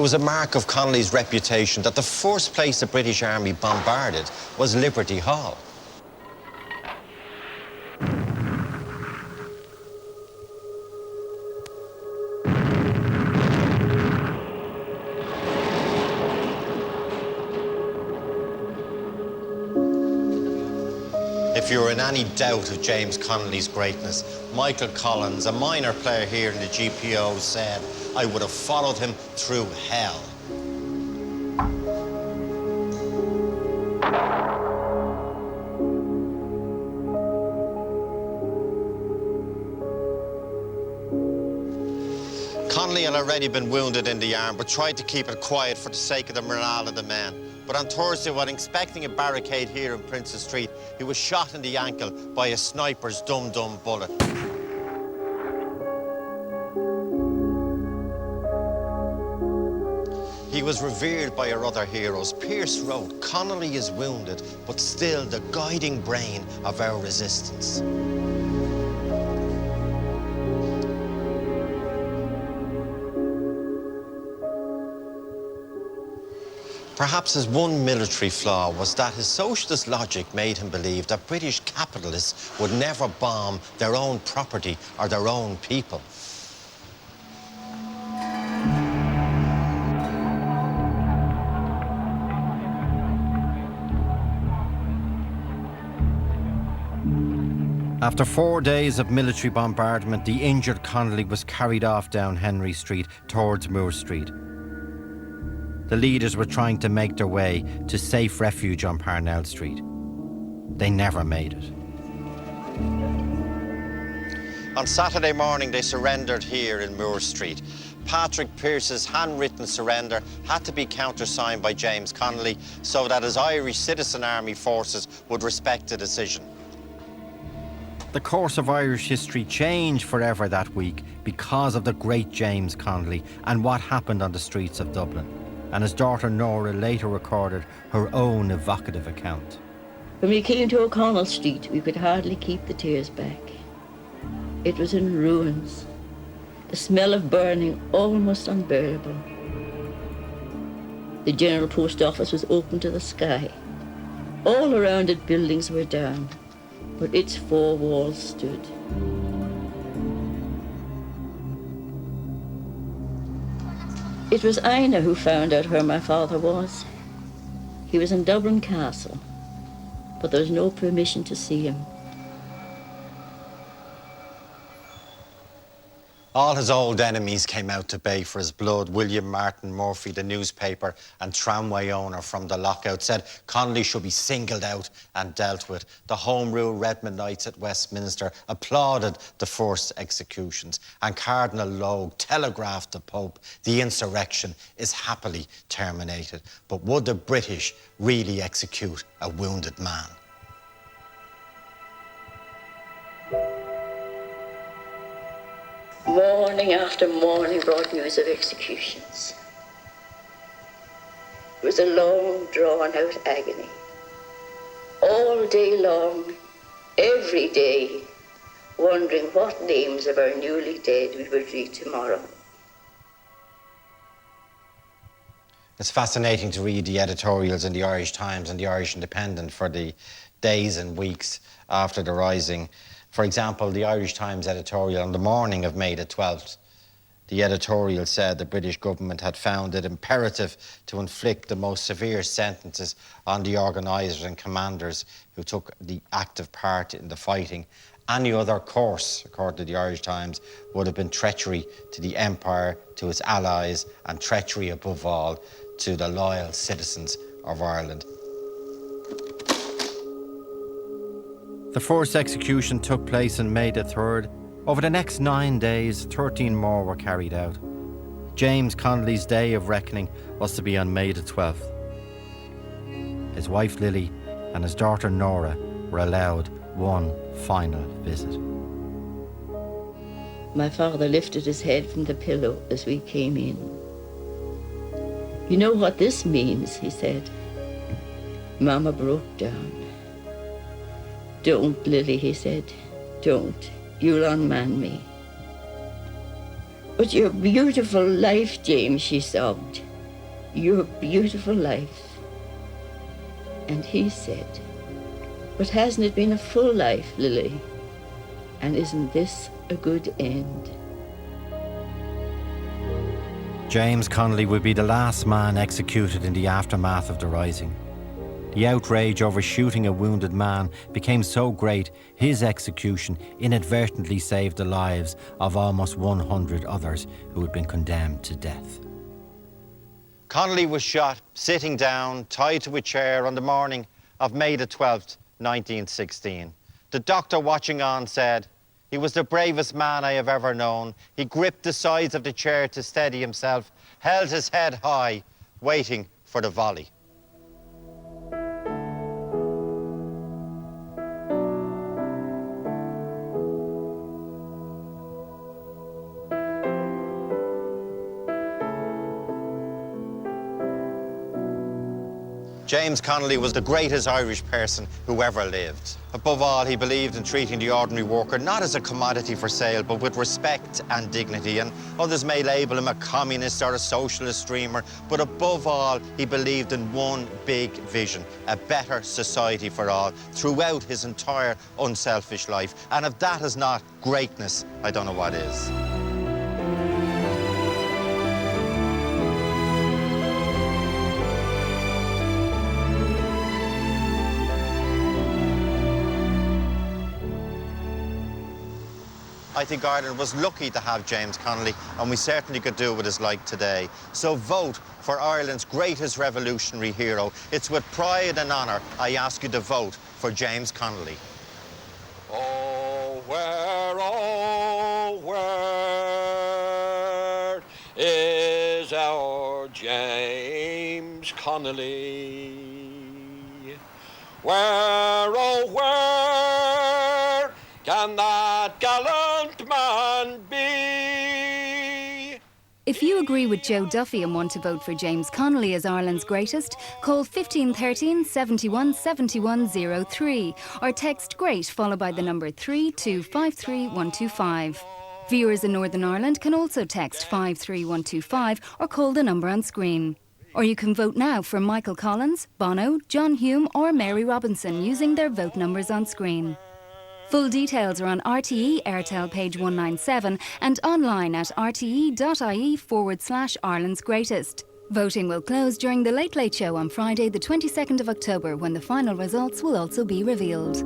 It was a mark of Connolly's reputation that the first place the British Army bombarded was Liberty Hall. If you're in any doubt of James Connolly's greatness, Michael Collins, a minor player here in the G.P.O, said, "I would have followed him through hell." Connolly had already been wounded in the arm, but tried to keep it quiet for the sake of the morale of the men. But on Thursday, while inspecting a barricade here in Princes Street, he was shot in the ankle by a sniper's dum-dum bullet. He was revered by our other heroes. Pearse wrote, "Connolly is wounded, but still the guiding brain of our resistance." Perhaps his one military flaw was that his socialist logic made him believe that British capitalists would never bomb their own property or their own people. After 4 days of military bombardment, the injured Connolly was carried off down Henry Street towards Moore Street. The leaders were trying to make their way to safe refuge on Parnell Street. They never made it. On Saturday morning, they surrendered here in Moore Street. Patrick Pearse's handwritten surrender had to be countersigned by James Connolly so that his Irish Citizen Army forces would respect the decision. The course of Irish history changed forever that week because of the great James Connolly and what happened on the streets of Dublin. And his daughter Nora later recorded her own evocative account. When we came to O'Connell Street, we could hardly keep the tears back. It was in ruins, the smell of burning almost unbearable. The General Post Office was open to the sky. All around it, buildings were down, but its four walls stood. It was Ina who found out where my father was. He was in Dublin Castle, but there was no permission to see him. All his old enemies came out to bay for his blood. William Martin Murphy, the newspaper and tramway owner from the lockout, said Connolly should be singled out and dealt with. The Home Rule Redmond Knights at Westminster applauded the first executions, and Cardinal Logue telegraphed the Pope the insurrection is happily terminated. But would the British really execute a wounded man? Morning after morning brought news of executions. It was a long, drawn-out agony. All day long, every day, wondering what names of our newly dead we would read tomorrow. It's fascinating to read the editorials in the Irish Times and the Irish Independent for the days and weeks after the Rising. For example, the Irish Times editorial on the morning of May the 12th, the editorial said the British government had found it imperative to inflict the most severe sentences on the organisers and commanders who took the active part in the fighting. Any other course, according to the Irish Times, would have been treachery to the Empire, to its allies, and treachery above all to the loyal citizens of Ireland. The first execution took place on May the 3rd. Over the next 9 days, 13 more were carried out. James Connolly's day of reckoning was to be on May the 12th. His wife Lily and his daughter Nora were allowed one final visit. My father lifted his head from the pillow as we came in. "You know what this means," he said. Mama broke down. "Don't, Lily," he said. "Don't. You'll unman me." "But your beautiful life, James," she sobbed. your beautiful life. And he said, but hasn't it been a full life, Lily? And isn't this a good end? James Connolly would be the last man executed in the aftermath of the Rising. The outrage over shooting a wounded man became so great, his execution inadvertently saved the lives of almost 100 others who had been condemned to death. Connolly was shot sitting down, tied to a chair on the morning of May the 12th, 1916. The doctor watching on said, "He was the bravest man I have ever known. He gripped the sides of the chair to steady himself, held his head high, waiting for the volley." James Connolly was the greatest Irish person who ever lived. Above all, he believed in treating the ordinary worker not as a commodity for sale, but with respect and dignity. And others may label him a communist or a socialist dreamer, but above all, he believed in one big vision, a better society for all, throughout his entire unselfish life. And if that is not greatness, I don't know what is. I think Ireland was lucky to have James Connolly, and we certainly could do what it's like today. So vote for Ireland's greatest revolutionary hero. It's with pride and honour I ask you to vote for James Connolly. Oh, where is our James Connolly? Where, oh, where can that gallant man be? If you agree with Joe Duffy and want to vote for James Connolly as Ireland's greatest, call 1513 71 7103 or text GREAT followed by the number 3 to 53125. Viewers in Northern Ireland can also text 53125 or call the number on screen. Or you can vote now for Michael Collins, Bono, John Hume or Mary Robinson using their vote numbers on screen. Full details are on RTE Airtel page 197 and online at rte.ie/Ireland's Greatest. Voting will close during the Late Late Show on Friday the 22nd of October when the final results will also be revealed.